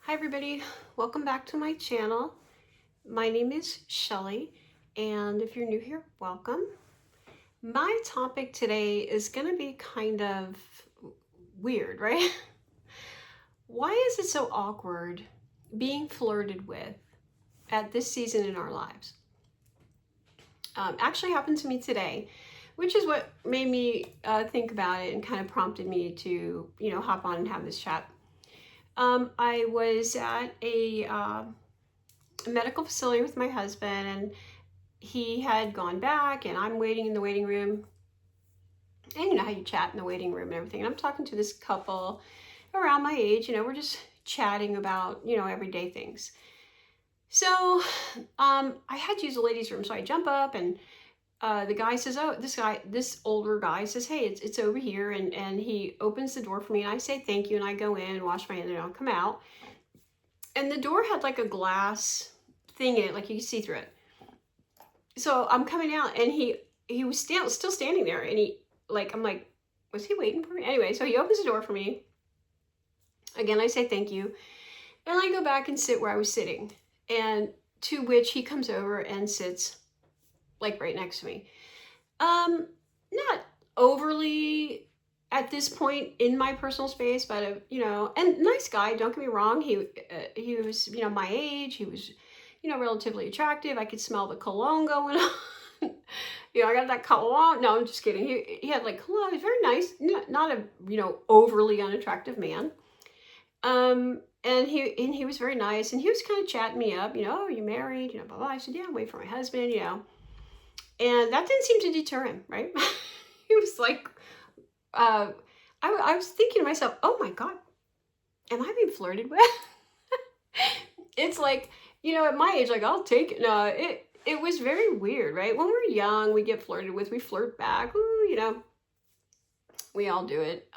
Hi everybody, welcome back to my channel. My name is Shelly, and if you're new here, welcome. My topic today is going to be kind of weird, right? Why is it so awkward being flirted with at this season in our lives? Actually happened to me today, which is what made me think about it and kind of prompted me to, hop on and have this chat. I was at a medical facility with my husband, and he had gone back, and I'm waiting in the waiting room. And you know how you chat in the waiting room and everything. And I'm talking to this couple around my age. We're just chatting about, everyday things. So I had to use the ladies' room. So I jump up, and the guy says, oh, this older guy says, hey, it's over here. And he opens the door for me, and I say thank you. And I go in, wash my hands, and I'll come out. And the door had like a glass thing in it, like you could see through it. So I'm coming out, and he was still standing there, and I'm like, was he waiting for me? Anyway, so he opens the door for me. Again, I say thank you, and I go back and sit where I was sitting, and to which he comes over and sits like right next to me. Not overly at this point in my personal space, but and nice guy. Don't get me wrong. He was my age. He was relatively attractive. I could smell the cologne going on. I got that cologne. No, I'm just kidding. He had like cologne. He's very nice. Not a overly unattractive man. And he was very nice, and he was kind of chatting me up. Are you married? Blah blah. I said, yeah, I'm waiting for my husband. And that didn't seem to deter him, right? He was like, I was thinking to myself, oh my God, am I being flirted with? It's like, at my age, like, I'll take it. No, it was very weird, right? When we're young, we get flirted with, we flirt back. Ooh, we all do it.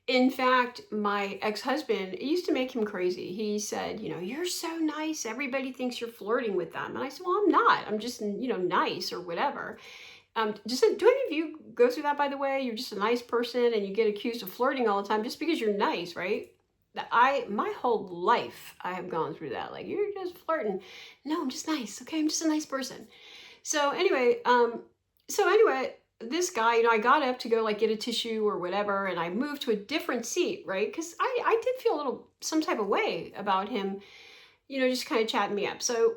In fact, my ex-husband, it used to make him crazy. He said, you're so nice. Everybody thinks you're flirting with them. And I said, well, I'm not. I'm just, nice or whatever. Do any of you go through that, by the way? You're just a nice person and you get accused of flirting all the time just because you're nice, right? My whole life, I have gone through that. Like, you're just flirting. No, I'm just nice. Okay, I'm just a nice person. So anyway, this guy, I got up to go like get a tissue or whatever, and I moved to a different seat, right? Because I did feel a little some type of way about him, just kind of chatting me up. So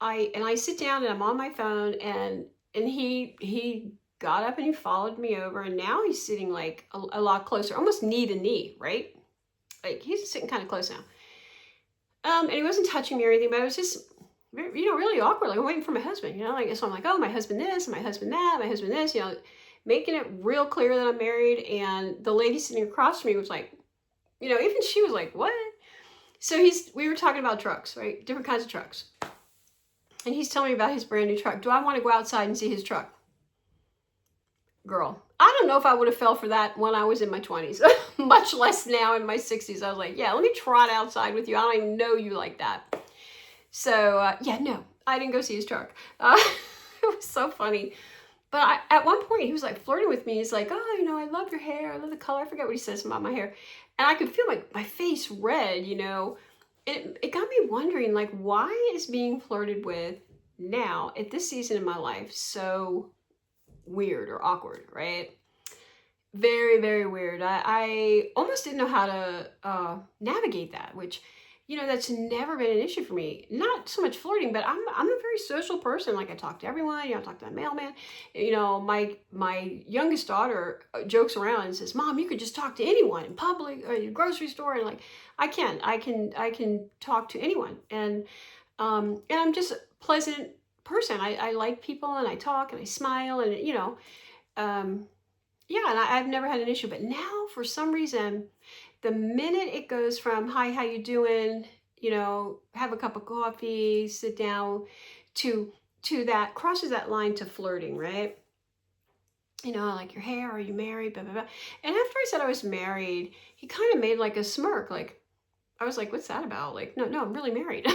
I sit down, and I'm on my phone, and he got up and he followed me over, and now he's sitting like a lot closer, almost knee to knee, right? Like he's sitting kind of close now. And he wasn't touching me or anything, but it was just, really awkward. Like I'm waiting for my husband, like, so I'm like, oh, my husband this, my husband that, my husband this, making it real clear that I'm married. And the lady sitting across from me was like, even she was like, what? So we were talking about trucks, right? Different kinds of trucks. And he's telling me about his brand new truck. Do I want to go outside and see his truck? Girl, I don't know if I would have fell for that when I was in my 20s, much less now in my 60s. I was like, yeah, let me trot outside with you. I don't even know you like that. So, yeah, no, I didn't go see his truck. It was so funny. But at one point, he was like flirting with me. He's like, oh, I love your hair. I love the color. I forget what he says about my hair. And I could feel my face red, It got me wondering, like, why is being flirted with now at this season in my life so weird or awkward, right? Very, very weird. I almost didn't know how to navigate that, which, that's never been an issue for me. Not so much flirting, but I'm a very social person. Like I talk to everyone, I talk to the mailman. My youngest daughter jokes around and says, Mom, you could just talk to anyone in public or your grocery store. And like, I can talk to anyone. And I'm just a pleasant person. I like people, and I talk and I smile, and yeah, and I've never had an issue. But now, for some reason, the minute it goes from "Hi, how you doing?" Have a cup of coffee, sit down, to that crosses that line to flirting, right? Like, your hair, are you married? Blah blah blah. And after I said I was married, he kind of made like a smirk. Like, I was like, "What's that about?" Like, no, I'm really married.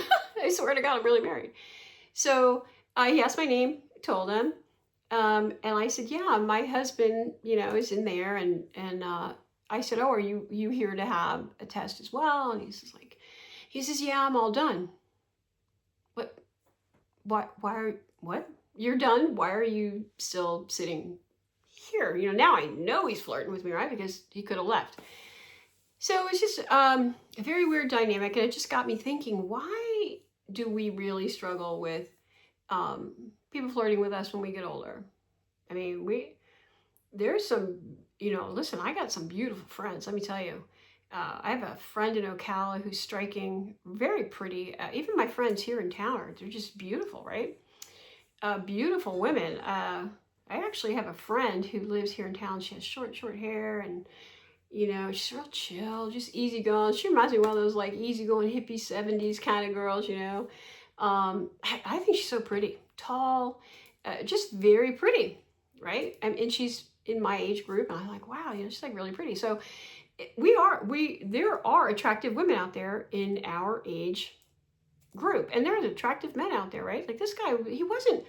I swear to God, I'm really married. So he asked my name, told him. And I said, yeah, my husband, is in there. And I said, oh, are you here to have a test as well? And he's just like, He says, yeah, I'm all done. What? What? You're done? Why are you still sitting here? Now I know he's flirting with me, right? Because he could have left. So it's just a very weird dynamic, and it just got me thinking, why do we really struggle with people flirting with us when we get older? I mean, there's some, listen, I got some beautiful friends, let me tell you. I have a friend in Ocala who's striking, very pretty. Even my friends here in town they're just beautiful, right? Beautiful women. I actually have a friend who lives here in town. She has short hair, and she's real chill, just easygoing. She reminds me of one of those like easygoing hippie 70s kind of girls, I think she's so pretty, tall, just very pretty, right? And she's in my age group, and I'm like, wow, she's like really pretty. So there are attractive women out there in our age group, and there's attractive men out there, right? Like this guy, he wasn't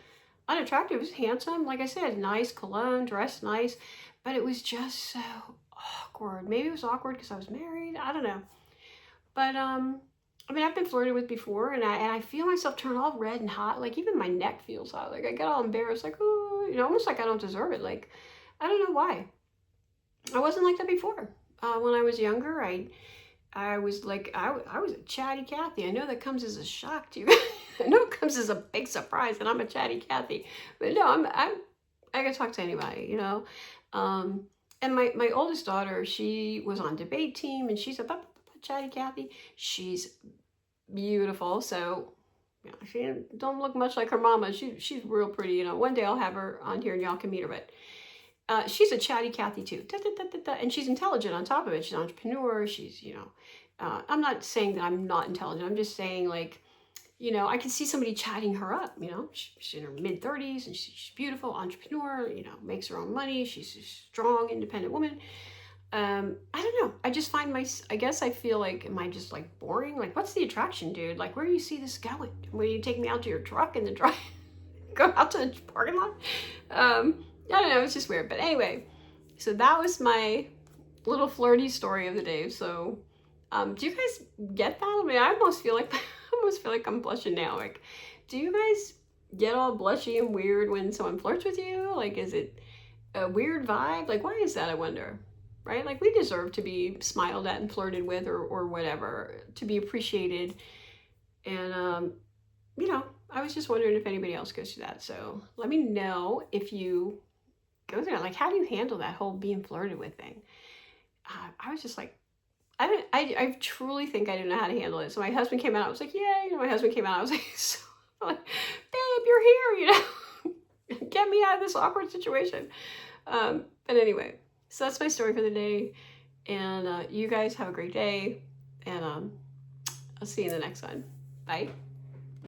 unattractive, he was handsome, like I said, nice cologne, dressed nice, but it was just so awkward. Maybe it was awkward because I was married, I don't know. But I mean, I've been flirted with before, and I feel myself turn all red and hot. Like even my neck feels hot. Like I get all embarrassed, like, oh, almost like I don't deserve it. Like I don't know why. I wasn't like that before. When I was younger, I was like, I was a chatty Cathy. I know that comes as a shock to you. I know it comes as a big surprise that I'm a chatty Cathy, but no, I can talk to anybody, and my oldest daughter, she was on debate team, and she's a chatty Cathy. She's beautiful, so she don't look much like her mama. She's real pretty. One day I'll have her on here and y'all can meet her, but she's a chatty Cathy too. And she's intelligent on top of it. She's an entrepreneur. She's, I'm not saying that I'm not intelligent. I'm just saying, like, I can see somebody chatting her up, she's in her mid-30s, and she's beautiful, entrepreneur, makes her own money. She's a strong, independent woman. I don't know. I just find I guess I feel like, am I just like boring? Like, what's the attraction, dude? Like, where do you see this going? Will you take me out to your truck and go out to the parking lot? I don't know. It's just weird. But anyway, so that was my little flirty story of the day. So, do you guys get that? I mean, I almost feel like I'm blushing now. Like, do you guys get all blushy and weird when someone flirts with you? Like, is it a weird vibe? Like, why is that, I wonder? Right? Like, we deserve to be smiled at and flirted with, or whatever, to be appreciated. And, I was just wondering if anybody else goes through that. So let me know if you go through it. Like, how do you handle that whole being flirted with thing? I was just like, I truly think I didn't know how to handle it. So my husband came out, I was like, yeah, my husband came out, I was like, so, like, babe, you're here, get me out of this awkward situation. But anyway, so that's my story for the day, and you guys have a great day, and I'll see you in the next one. Bye.